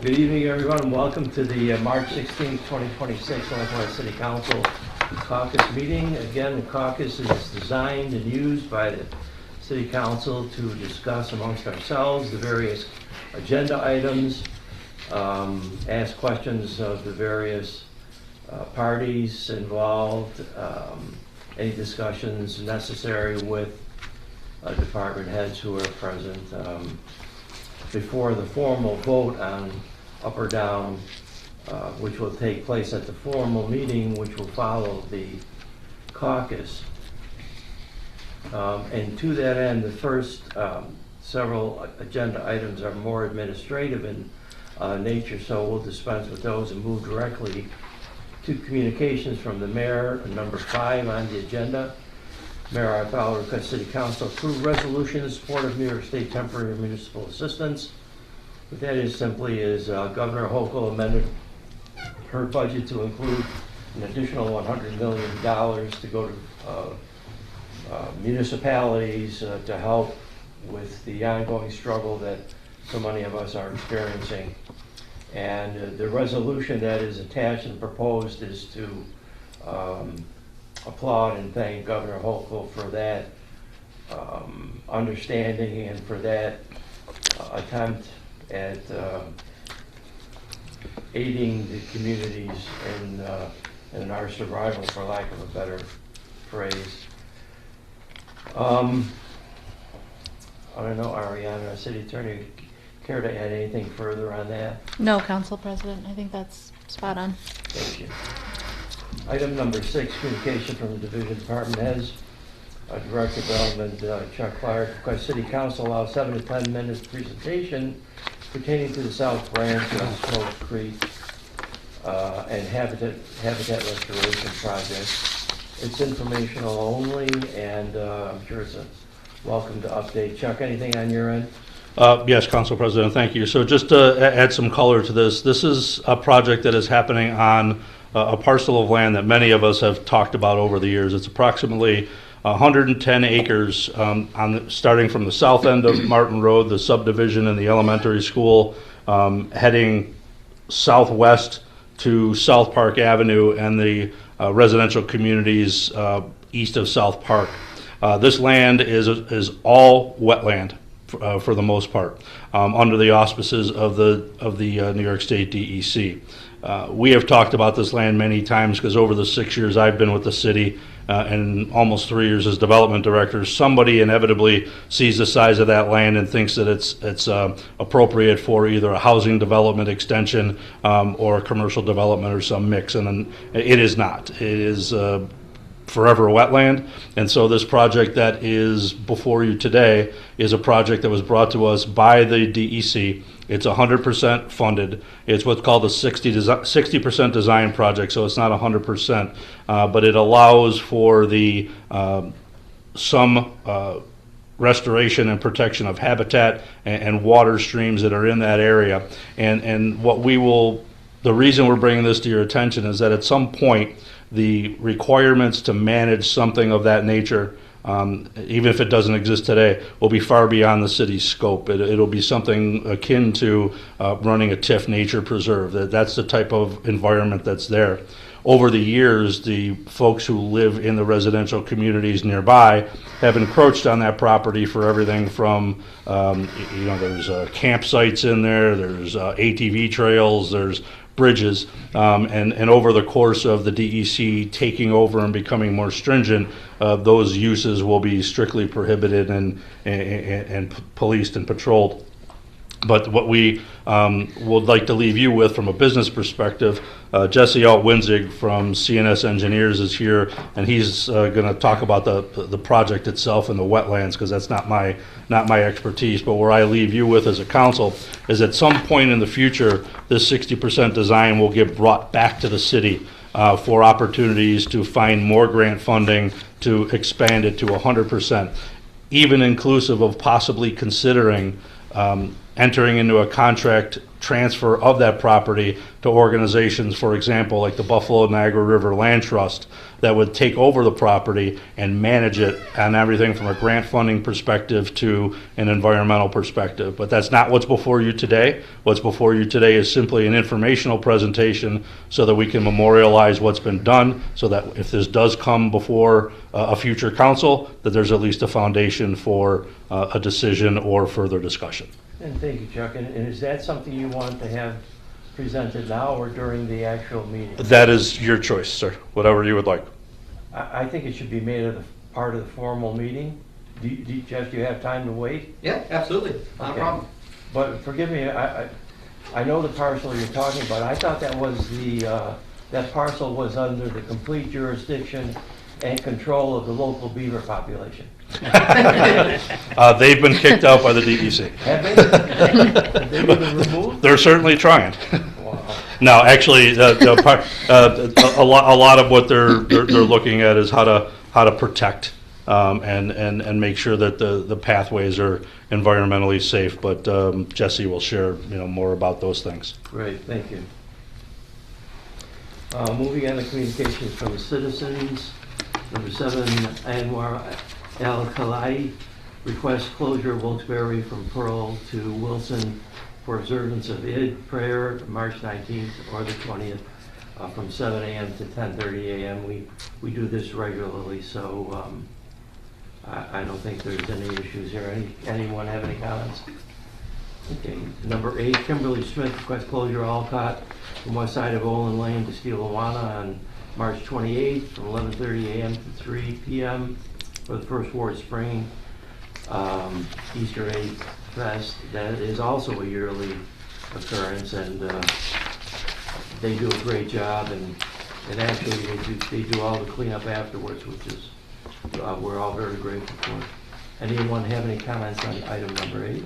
Good evening, everyone, and welcome to the March 16, 2026 Lackawanna City Council caucus meeting. Again, the caucus is designed and used by the City Council to discuss amongst ourselves the various agenda items, ask questions of the various parties involved, any discussions necessary with department heads who are present. Before the formal vote on up or down, which will take place at the formal meeting, which will follow the caucus. And to that end, the first several agenda items are more administrative in nature, so we'll dispense with those and move directly to communications from the mayor. Number 5 on the agenda. Mayor Arthur requests City Council approve resolution in support of New York State temporary municipal assistance. What that is simply is Governor Hochul amended her budget to include an additional $100 million to go to municipalities to help with the ongoing struggle that so many of us are experiencing. And the resolution that is attached and proposed is to applaud and thank Governor Hochul for that understanding and for that attempt at aiding the communities in our survival, for lack of a better phrase. I don't know, Ariana, City Attorney, care to add anything further on that? No, Council President. I think that's spot on. Thank you. Item number 6, communication from the division department heads. Director of Development Chuck Clark requests City Council allow 7 to 10 minutes presentation pertaining to the South Branch of Smoke Creek and habitat restoration project. It's informational only, and I'm sure it's a welcome to update. Chuck, anything on your end? Yes, Council President, thank you. So just to add some color to this, this is a project that is happening on a parcel of land that many of us have talked about over the years. It's approximately 110 acres starting from the south end of Martin Road, the subdivision and the elementary school, heading southwest to South Park Avenue and the residential communities east of South Park. This land is all wetland for the most part, under the auspices of the New York State DEC. We have talked about this land many times because over the 6 years I've been with the city and almost 3 years as development director, somebody inevitably sees the size of that land and thinks that it's appropriate for either a housing development extension or a commercial development or some mix, and it is not. It is forever wetland, and so this project that is before you today is a project that was brought to us by the DEC. It's 100% funded. It's what's called a 60% design project, so it's not 100%, but it allows for the some restoration and protection of habitat and water streams that are in that area. And what the reason we're bringing this to your attention is that at some point the requirements to manage something of that nature, even if it doesn't exist today, will be far beyond the city's scope. It'll be something akin to running a TIF nature preserve. That's the type of environment that's there. Over the years, the folks who live in the residential communities nearby have encroached on that property for everything from, there's campsites in there, there's ATV trails, there's bridges, and over the course of the DEC taking over and becoming more stringent, those uses will be strictly prohibited and policed and patrolled. But what we would like to leave you with from a business perspective, Jesse Alt-Winzig from CNS Engineers is here, and he's going to talk about the project itself and the wetlands, because that's not my expertise. But where I leave you with as a council is at some point in the future, this 60% design will get brought back to the city for opportunities to find more grant funding to expand it to 100%, even inclusive of possibly considering entering into a contract transfer of that property to organizations, for example, like the Buffalo Niagara River Land Trust, that would take over the property and manage it on everything from a grant funding perspective to an environmental perspective. But that's not what's before you today. What's before you today is simply an informational presentation so that we can memorialize what's been done, so that if this does come before a future council, that there's at least a foundation for a decision or further discussion. And thank you, Chuck. And is that something you want to have presented now or during the actual meeting? That is your choice, sir, whatever you would like. I think it should be made a part of the formal meeting. Jeff, do you have time to wait? Yeah, absolutely. Not a problem. But forgive me, I know the parcel you're talking about. I thought that was that parcel was under the complete jurisdiction and control of the local beaver population. They've been kicked out by the DEC. Have they? Have they been removed? They're certainly trying. Wow. No, actually, a lot of what they're looking at is how to protect and make sure that the pathways are environmentally safe. But Jesse will share more about those things. Great, thank you. Moving on to communications from the citizens. Number 7, Anwar Al-Khalai requests closure of Wilkes-Barre from Pearl to Wilson for observance of Eid prayer March 19th or the 20th from 7 a.m. to 10:30 a.m. We do this regularly, so I don't think there's any issues here. Anyone have any comments? Okay. Number 8, Kimberly Smith requests closure of Alcott from west side of Olin Lane to Lackawanna on March 28th from 11:30 a.m. to 3 p.m. for the First Ward Spring Easter Egg Fest. That is also a yearly occurrence, and they do a great job, and actually they do all the cleanup afterwards, which is we're all very grateful for. Anyone have any comments on item number 8?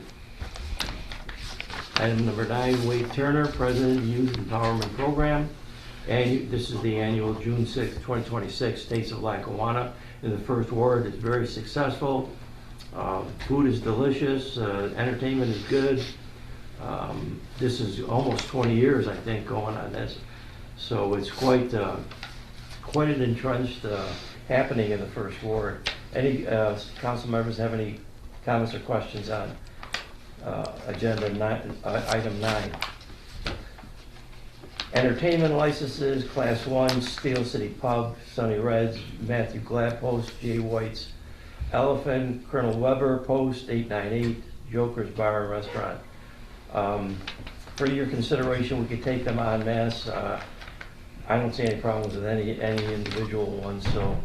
Item number 9, Wade Turner, President of the Youth Empowerment Program. And this is the annual June 6, 2026 Taste of Lackawanna in the First Ward. It's very successful. Food is delicious. Entertainment is good. This is almost 20 years, I think, going on this. So it's quite an entrenched happening in the First Ward. Any council members have any comments or questions on item 9? Entertainment licenses, Class 1, Steel City Pub, Sunny Reds, Matthew Glad Post, Jay White's Elephant, Colonel Weber Post, 898, Joker's Bar and Restaurant. For your consideration, we could take them en masse. I don't see any problems with any individual ones, so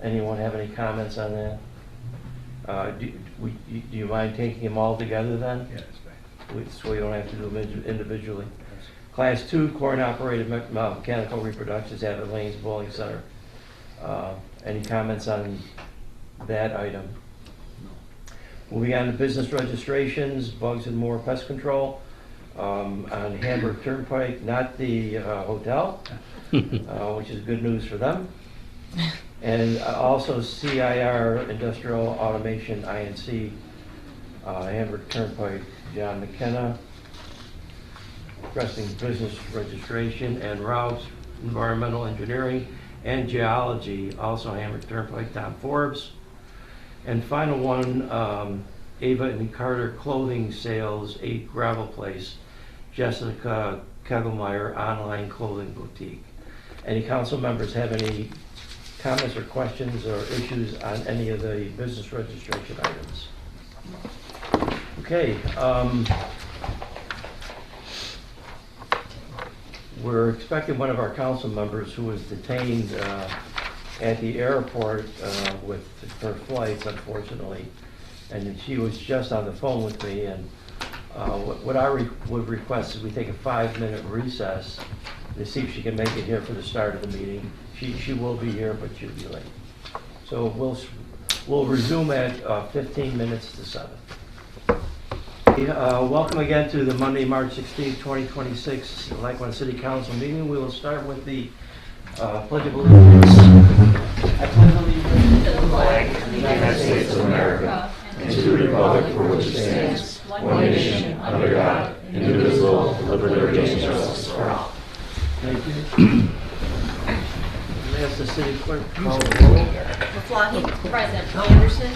anyone have any comments on that? Do you mind taking them all together then? Yeah, that's fine. So we don't have to do them individually. Class 2, coin-operated mechanical reproductions at the Lanes Bowling Center. Any comments on that item? No. Moving on to business registrations, Bugs and More Pest Control on Hamburg Turnpike, not the hotel, which is good news for them. And also CIR Industrial Automation INC, Hamburg Turnpike, John McKenna. Requesting business registration, and Routes Environmental Engineering and Geology, also Hamburg Turnpike, Tom Forbes. And final one, Ava and Carter Clothing Sales, 8 Gravel Place, Jessica Kegelmeyer Online Clothing Boutique. Any council members have any comments or questions or issues on any of the business registration items? Okay. We're expecting one of our council members who was detained at the airport with her flights, unfortunately, and she was just on the phone with me. And what I would request is we take a 5-minute recess to see if she can make it here for the start of the meeting. She will be here, but she'll be late. So we'll resume at 15 minutes to 7. Welcome again to the Monday, March 16, 2026 Lackawanna City Council meeting. We will start with the Pledge of Allegiance. I pledge allegiance to the flag of the United States of America and to the republic for which it stands, one nation, under God, indivisible, with liberty and justice for all. Thank you. Ask the city clerk to call the roll. Maflahe? Present. Anderson?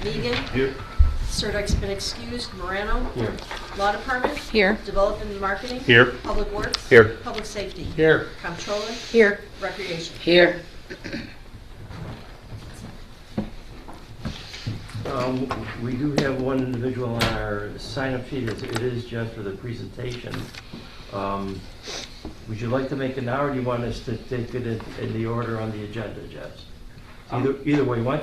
Megan? Here. Sirdike's been excused. Morano? Here. Law Department? Here. Development and Marketing? Here. Public Works? Here. Public Safety? Here. Comptroller? Here. Recreation? Here. We do have one individual on our sign-up sheet. It is just for the presentation. Would you like to make it now, or do you want us to take it in the order on the agenda, Jess? Either way, why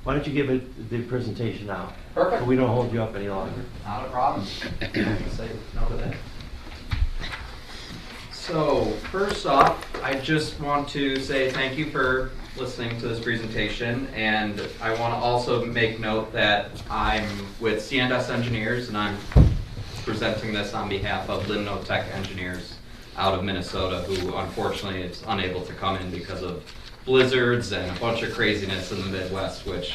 don't you give it the presentation now? Perfect. So we don't hold you up any longer. Not a problem. Say no to that. So, first off, I just want to say thank you for listening to this presentation, and I want to also make note that I'm with C&S Engineers, and I'm presenting this on behalf of Limnotech Engineers out of Minnesota, who unfortunately is unable to come in because of blizzards and a bunch of craziness in the Midwest, which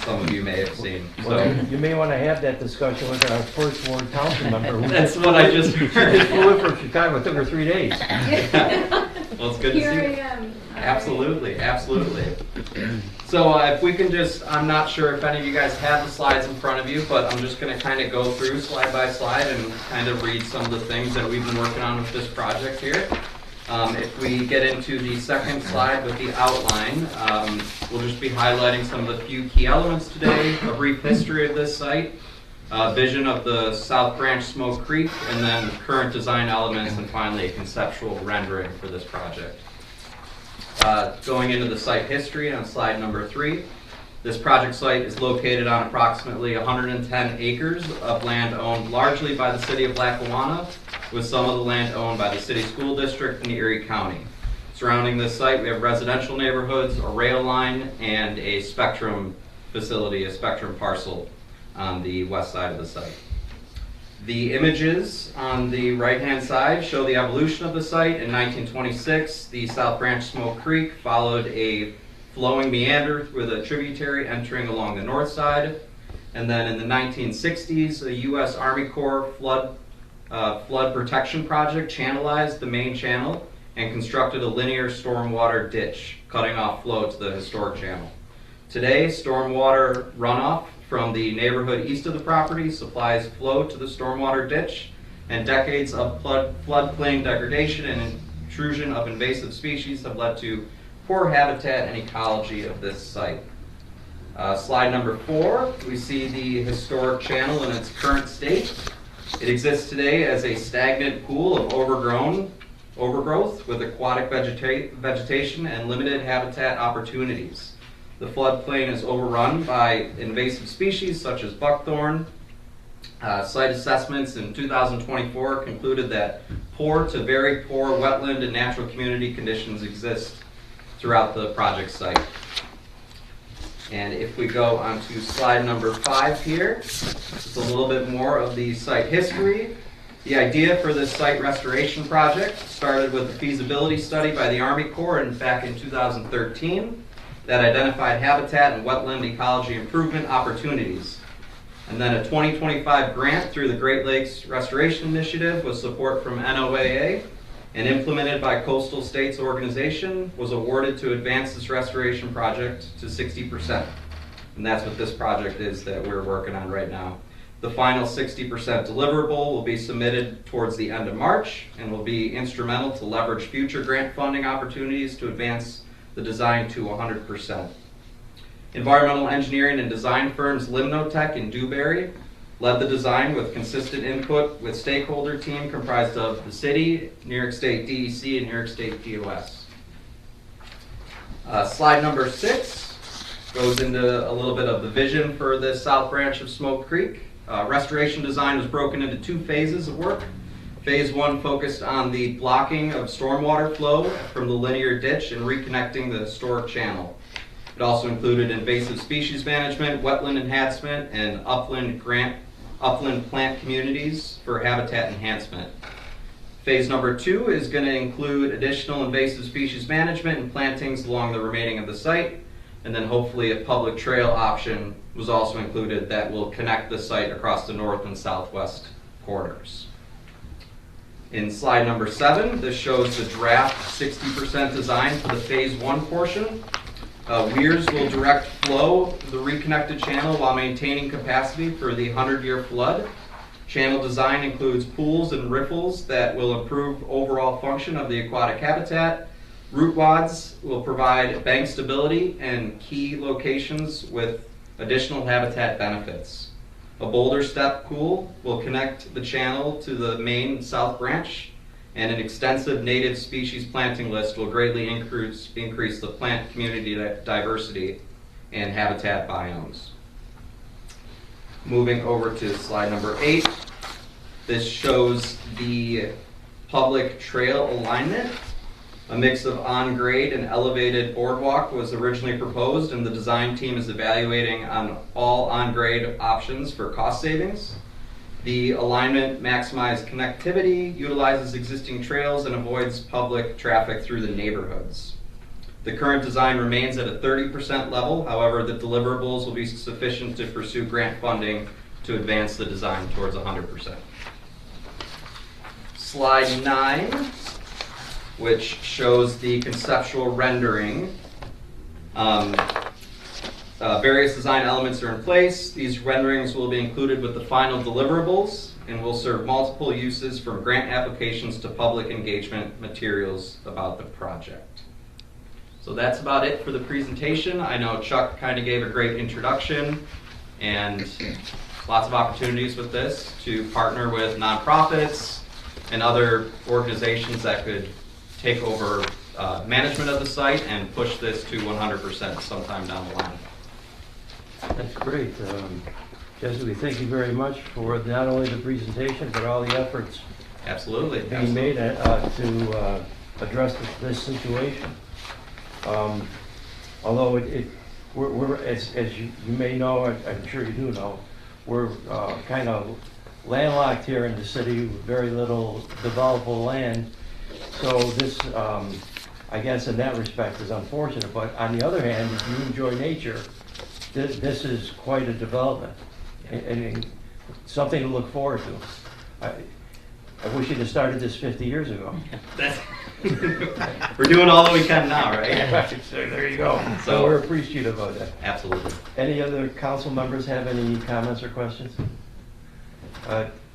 some of you may have seen. Well, you may want to have that discussion with our first ward council member. Who That's what I just She heard. just flew in from Chicago. It took her 3 days. Well, it's good to see you. Absolutely, absolutely. So if we can just, I'm not sure if any of you guys have the slides in front of you, but I'm just going to kind of go through slide by slide and kind of read some of the things that we've been working on with this project here. If we get into the second slide with the outline, we'll just be highlighting some of the few key elements today, a brief history of this site, vision of the South Branch Smoke Creek, and then current design elements, and finally a conceptual rendering for this project. Going into the site history on slide number 3, this project site is located on approximately 110 acres of land owned largely by the city of Lackawanna, with some of the land owned by the city school district in Erie County. Surrounding this site, we have residential neighborhoods, a rail line, and a spectrum facility, a spectrum parcel on the west side of the site. The images on the right-hand side show the evolution of the site. In 1926, the South Branch Smoke Creek followed a flowing meander with a tributary entering along the north side. And then in the 1960s, a U.S. Army Corps flood protection project channelized the main channel and constructed a linear stormwater ditch, cutting off flow to the historic channel. Today, stormwater runoff from the neighborhood east of the property supplies flow to the stormwater ditch, and decades of floodplain degradation and intrusion of invasive species have led to poor habitat and ecology of this site. Slide number 4, we see the historic channel in its current state. It exists today as a stagnant pool of overgrowth with aquatic vegetation and limited habitat opportunities. The floodplain is overrun by invasive species such as buckthorn. Site assessments in 2024 concluded that poor to very poor wetland and natural community conditions exist throughout the project site. And if we go on to slide number 5 here, just a little bit more of the site history. The idea for this site restoration project started with a feasibility study by the Army Corps back in 2013 that identified habitat and wetland ecology improvement opportunities. And then a 2025 grant through the Great Lakes Restoration Initiative with support from NOAA and implemented by Coastal States Organization was awarded to advance this restoration project to 60%. And that's what this project is that we're working on right now. The final 60% deliverable will be submitted towards the end of March and will be instrumental to leverage future grant funding opportunities to advance the design to 100%. Environmental engineering and design firms Limnotech and Dewberry led the design with consistent input with stakeholder team comprised of the city, New York State DEC, and New York State DOS. Slide number 6 goes into a little bit of the vision for this south branch of Smoke Creek. Restoration design was broken into 2 phases of work. Phase 1 focused on the blocking of stormwater flow from the linear ditch and reconnecting the historic channel. It also included invasive species management, wetland enhancement, and upland plant communities for habitat enhancement. Phase number 2 is going to include additional invasive species management and plantings along the remaining of the site. And then hopefully a public trail option was also included that will connect the site across the north and southwest corridors. In slide number 7, this shows the draft 60% design for the phase 1 portion. Weirs will direct flow the reconnected channel while maintaining capacity for the 100-year flood. Channel design includes pools and riffles that will improve overall function of the aquatic habitat. Root wads will provide bank stability and key locations with additional habitat benefits. A boulder step pool will connect the channel to the main south branch, and an extensive native species planting list will greatly increase the plant community diversity and habitat biomes. Moving over to slide number 8, this shows the public trail alignment. A mix of on-grade and elevated boardwalk was originally proposed, and the design team is evaluating on all on-grade options for cost savings. The alignment maximizes connectivity, utilizes existing trails, and avoids public traffic through the neighborhoods. The current design remains at a 30% level. However, the deliverables will be sufficient to pursue grant funding to advance the design towards 100%. Slide 9, which shows the conceptual rendering. Various design elements are in place. These renderings will be included with the final deliverables and will serve multiple uses from grant applications to public engagement materials about the project. So that's about it for the presentation. I know Chuck kind of gave a great introduction, and lots of opportunities with this to partner with nonprofits and other organizations that could take over management of the site and push this to 100% sometime down the line. That's great. Jesse, we thank you very much for not only the presentation, but all the efforts Absolutely. being made to address this situation. Although we're as you may know, I'm sure you do know, we're kind of landlocked here in the city with very little developable land. So this, I guess in that respect, is unfortunate. But on the other hand, if you enjoy nature, this is quite a development and something to look forward to. I wish you'd have started this 50 years ago. We're doing all that we can now, right? So there you go. So we're appreciative of that. Absolutely. Any other council members have any comments or questions?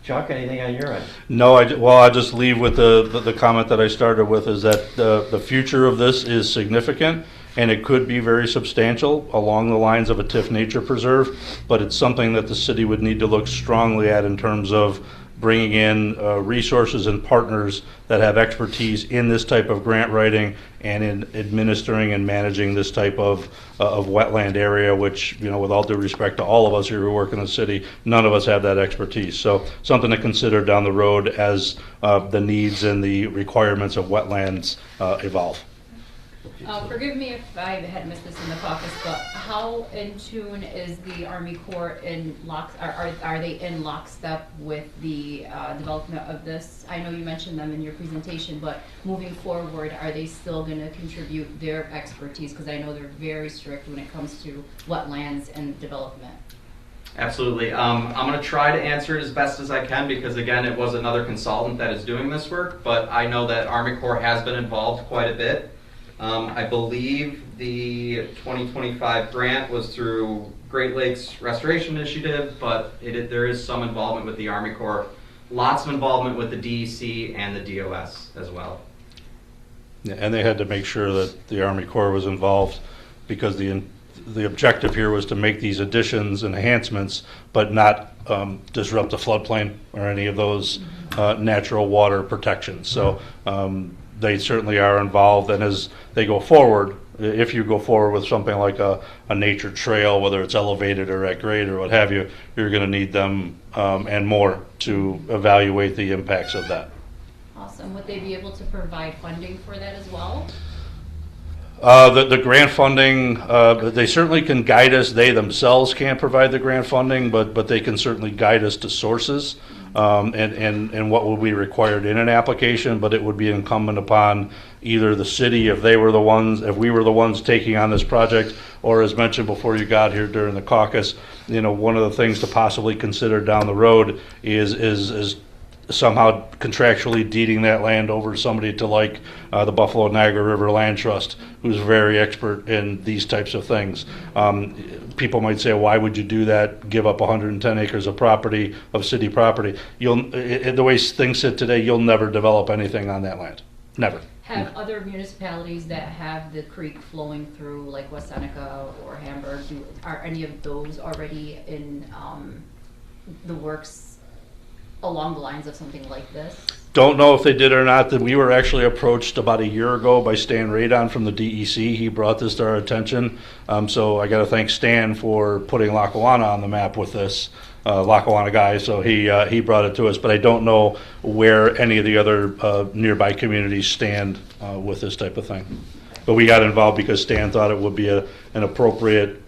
Chuck, anything on your end? No, I just leave with the comment that I started with, is that the future of this is significant, and it could be very substantial along the lines of a TIF nature preserve, but it's something that the city would need to look strongly at in terms of bringing in resources and partners that have expertise in this type of grant writing and in administering and managing this type of wetland area, which, you know, with all due respect to all of us here who work in the city, none of us have that expertise. So something to consider down the road as the needs and the requirements of wetlands evolve. Forgive me if I had missed this in the caucus, but how in tune is the Army Corps in are they in lockstep with the development of this? I know you mentioned them in your presentation, but moving forward, are they still going to contribute their expertise? Because I know they're very strict when it comes to wetlands and development. Absolutely. I'm going to try to answer it as best as I can, because again, it was another consultant that is doing this work, but I know that Army Corps has been involved quite a bit. I believe the 2025 grant was through Great Lakes Restoration Initiative, but there is some involvement with the Army Corps. Lots of involvement with the DEC and the DOS as well. Yeah, and they had to make sure that the Army Corps was involved, because the objective here was to make these additions and enhancements, but not disrupt the floodplain or any of those natural water protections. So they certainly are involved, and as they go forward, if you go forward with something like a nature trail, whether it's elevated or at grade or what have you, you're going to need them and more to evaluate the impacts of that. Awesome. Would they be able to provide funding for that as well? The grant funding, they certainly can guide us. They themselves can't provide the grant funding, but they can certainly guide us to sources. and what would be required in an application, but it would be incumbent upon either the city, if we were the ones taking on this project, or as mentioned before you got here during the caucus, one of the things to possibly consider down the road is somehow contractually deeding that land over to somebody to the Buffalo Niagara River Land Trust, who's very expert in these types of things. People might say, why would you do that? Give up 110 acres of property, of city property. The way things sit today, you'll never develop anything on that land. Never. Have other municipalities that have the creek flowing through, like West Seneca or Hamburg, are any of those already in the works along the lines of something like this? Don't know if they did or not. That we were actually approached about a year ago by Stan Radon from the DEC. He brought this to our attention. So I got to thank Stan for putting Lackawanna on the map with this. Lackawanna guy, so he brought it to us. But I don't know where any of the other nearby communities stand with this type of thing. But we got involved because Stan thought it would be an appropriate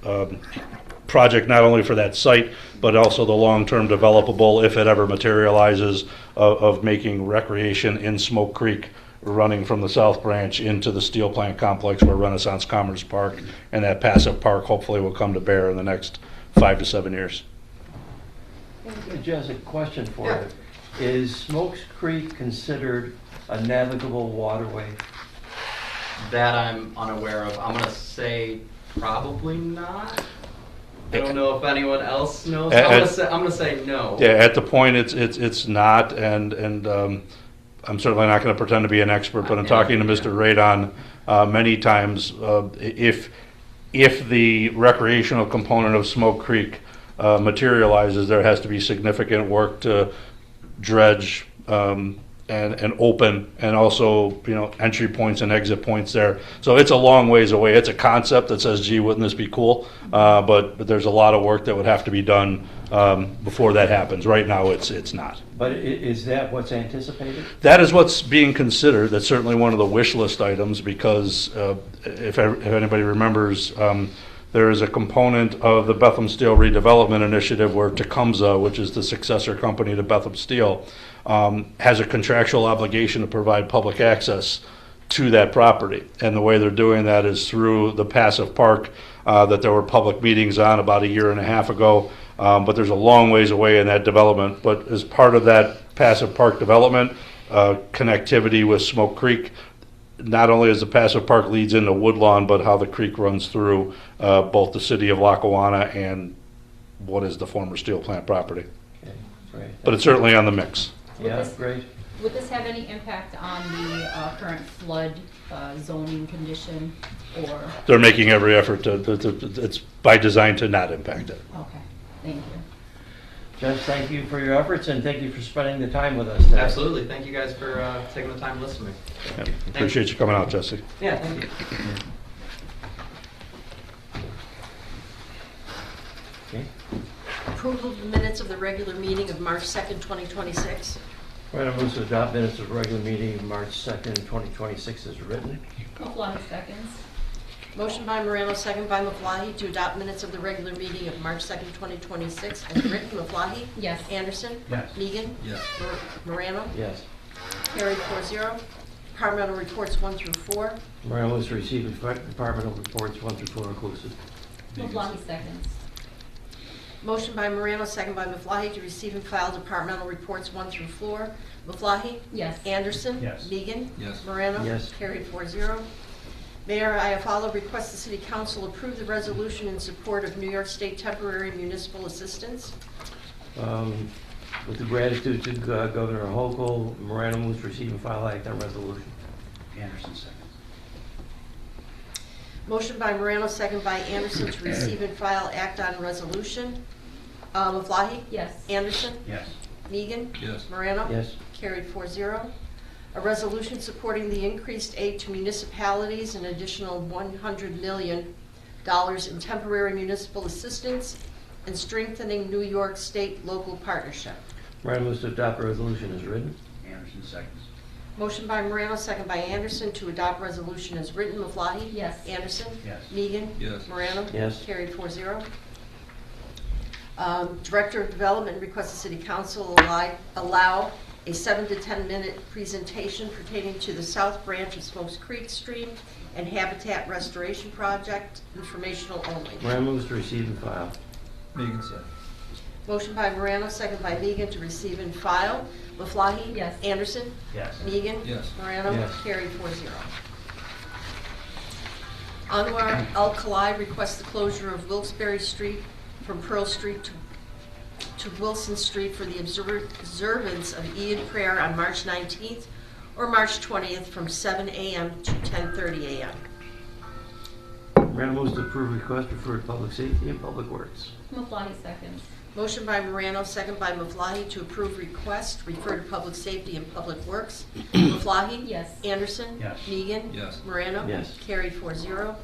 project, not only for that site, but also the long-term developable, if it ever materializes, of making recreation in Smoke Creek, running from the South Branch into the steel plant complex where Renaissance Commerce Park and that passive park hopefully will come to bear in the next 5 to 7 years. Jess, a question for you. Is Smokes Creek considered a navigable waterway? That I'm unaware of. I'm gonna say probably not. I don't know if anyone else knows. I'm gonna say no. Yeah, at the point it's not, and I'm certainly not going to pretend to be an expert, but in talking to Mr. Radon many times, if the recreational component of Smoke Creek materializes, there has to be significant work to dredge and open, and also entry points and exit points there. So it's a long ways away. It's a concept that says, gee, wouldn't this be cool? But there's a lot of work that would have to be done before that happens. Right now it's not. But is that what's anticipated? That is what's being considered. That's certainly one of the wish list items, because if anybody remembers, there is a component of the Bethlehem Steel Redevelopment Initiative where Tecumseh, which is the successor company to Bethlehem Steel, has a contractual obligation to provide public access to that property. And the way they're doing that is through the passive park that there were public meetings on about a year and a half ago. But there's a long ways away in that development. But as part of that passive park development, connectivity with Smoke Creek, not only as the passive park leads into Woodlawn, but how the creek runs through both the city of Lackawanna and what is the former steel plant property. Okay, great. But it's certainly on the mix. Yeah, great. Would this have any impact on the current flood zoning condition, or? They're making every effort it's by design to not impact it. Okay, thank you. Jess, thank you for your efforts, and thank you for spending the time with us today. Absolutely. Thank you guys for taking the time to listen to me. Yeah, appreciate you coming out, Jesse. Yeah, thank you. Okay. Approval of the minutes of the regular meeting of March 2nd, 2026. Right, I move to adopt minutes of regular meeting of March 2nd, 2026 as written. Maflahe seconds. Motion by Morano, second by Maflahe, to adopt minutes of the regular meeting of March 2nd, 2026 as written. Maflahe? Yes. Anderson? Yes. Megan? Yes. Morano? Yes. Carried 4-0. Departmental reports 1 through 4. Morano moves to receive departmental reports 1 through 4 inclusive. Maflahe seconds. Motion by Morano, second by Maflahe, to receive and file departmental reports 1 through 4. Maflahe? Yes. Anderson? Yes. Megan? Yes. Morano? Yes. Carried 4-0. Mayor Iafallo requests the City Council approve the resolution in support of New York State Temporary Municipal Assistance. With the gratitude to Governor Hochul, Morano moves to receive and file act on resolution. Anderson second. Motion by Morano, second by Anderson, to receive and file act on resolution. Maflahe? Yes. Anderson? Yes. Megan? Yes. Morano? Yes. Carried 4-0. A resolution supporting the increased aid to municipalities, an additional $100 million in temporary municipal assistance, and strengthening New York State local partnership. Morano moves to adopt the resolution as written. Anderson seconds. Motion by Morano, second by Anderson, to adopt resolution as written. Maflahe? Yes. Anderson? Yes. Megan? Yes. Morano? Yes. Carried 4-0. Director of Development requests the City Council allow a 7 to 10 minute presentation pertaining to the South Branch of Smokes Creek Stream and Habitat Restoration Project, informational only. Morano moves to receive and file. Megan second. Motion by Morano, second by Megan to receive and file. Maflahe? Yes. Anderson? Yes. Megan? Yes. Morano? Yes. Carried 4-0. Anwar Al-Khalai requests the closure of Wilkes-Barre Street from Pearl Street to Wilson Street for the observance of Eid prayer on March 19th or March 20th from 7 a.m. to 10:30 a.m. Morano moves to approve request, refer to Public Safety and Public Works. Maflahe seconds. Motion by Morano, second by Maflahe to approve request, refer to Public Safety and Public Works. Maflahe? Yes. Anderson? Yes. Megan? Yes. Morano? Yes. Carried 4-0.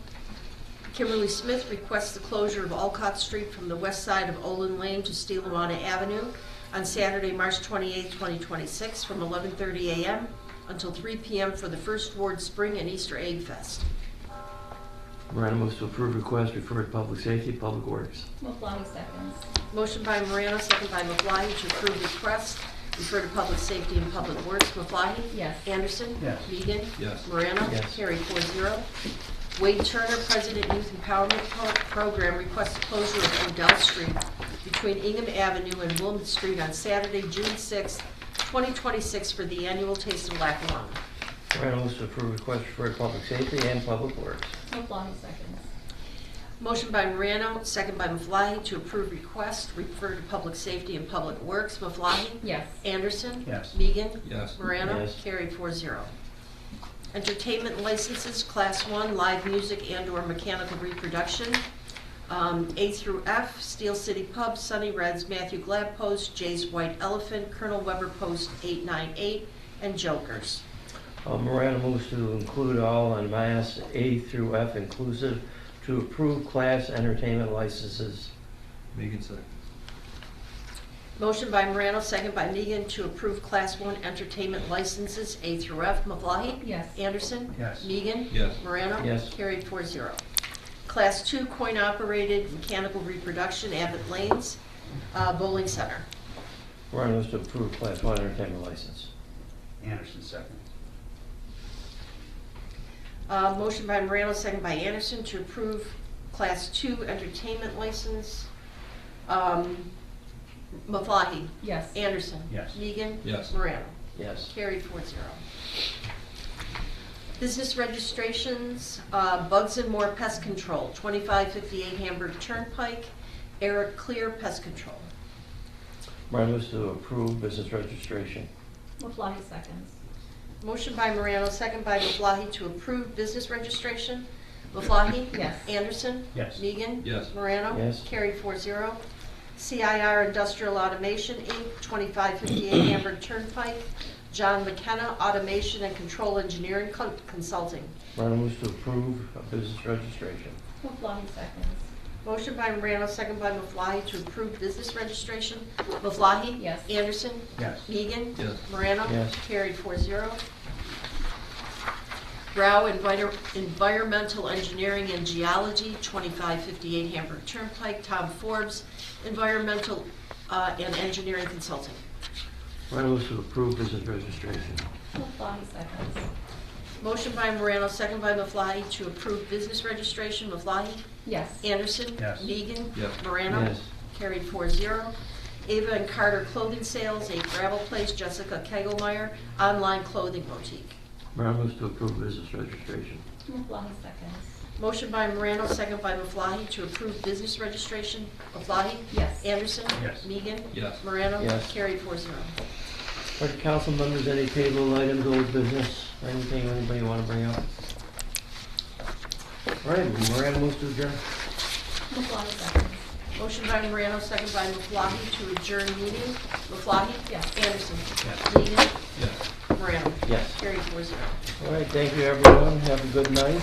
Kimberly Smith requests the closure of Alcott Street from the west side of Olin Lane to Steelawana Avenue on Saturday, March 28, 2026, from 11:30 a.m. until 3 p.m. for the First Ward Spring and Easter Egg Fest. Morano moves to approve request, refer to Public Safety, Public Works. Maflahe seconds. Motion by Morano, second by Maflahe to approve request, refer to Public Safety and Public Works. Maflahe? Yes. Anderson? Yes. Megan? Yes. Morano? Yes. Carried 4-0. Wade Turner, President Youth Empowerment Program, requests the closure of Odell Street between Ingham Avenue and Wilmot Street on Saturday, June 6, 2026 for the annual Taste of Lackawanna. Morano moves to approve request, refer to Public Safety and Public Works. Maflahe seconds. Motion by Morano, second by Maflahe to approve request, refer to Public Safety and Public Works. Maflahe? Yes. Anderson? Yes. Megan? Yes. Morano? Yes. Carried 4-0. Entertainment licenses, Class 1, live music and/or mechanical reproduction. A through F, Steel City Pub, Sunny Reds, Matthew Glad Post, Jay's White Elephant, Colonel Weber Post 898, and Jokers. Morano moves to include all en masse, A through F inclusive, to approve class entertainment licenses. Megan second. Motion by Morano, second by Megan to approve Class 1 entertainment licenses, A through F. Maflahe? Yes. Anderson? Yes. Megan? Yes. Morano? Yes. Carried 4-0. Class 2 coin-operated mechanical reproduction, Abbott Lanes, Bowling Center. Morano moves to approve Class 1 entertainment license. Anderson second. Motion by Morano, second by Anderson to approve Class 2 entertainment license. Maflahe? Yes. Anderson? Yes. Megan? Yes. Morano? Yes. Carried 4-0. Business registrations, Bugs and More Pest Control, 2558 Hamburg Turnpike, Eric Clear Pest Control. Morano moves to approve business registration. Maflahe seconds. Motion by Morano, second by Maflahe to approve business registration. Maflahe? Yes. Anderson? Yes. Megan? Yes. Morano? Yes. Carried 4-0. CIR Industrial Automation, Inc., 2558 Hamburg Turnpike, John McKenna Automation and Control Engineering Consulting. Morano moves to approve business registration. Maflahe seconds. Motion by Morano, second by Maflahe to approve business registration. Maflahe? Yes. Anderson? Yes. Megan? Yes. Morano? Yes. Carried 4-0. Brow Environmental Engineering and Geology, 2558 Hamburg Turnpike, Tom Forbes, Environmental and Engineering Consulting. Morano moves to approve business registration. Maflahe seconds. Motion by Morano, second by Maflahe to approve business registration. Maflahe? Yes. Anderson? Yes. Megan? Yes. Morano? Yes. Carried 4-0. Ava and Carter Clothing Sales, 8 Gravel Place, Jessica Kegelmeyer, Online Clothing Boutique. Morano moves to approve business registration. Maflahe seconds. Motion by Morano, second by Maflahe to approve business registration. Maflahe? Yes. Anderson? Yes. Megan? Yes. Morano? Yes. Carried 4-0. Are the council members any table items, old business, anything anybody want to bring up? All right, Morano moves to adjourn. Maflahe seconds. Motion by Morano, second by Maflahe to adjourn meeting. Maflahe? Yes. Anderson? Yes. Megan? Yes. Morano? Yes. Carried 4-0. All right, thank you, everyone. Have a good night.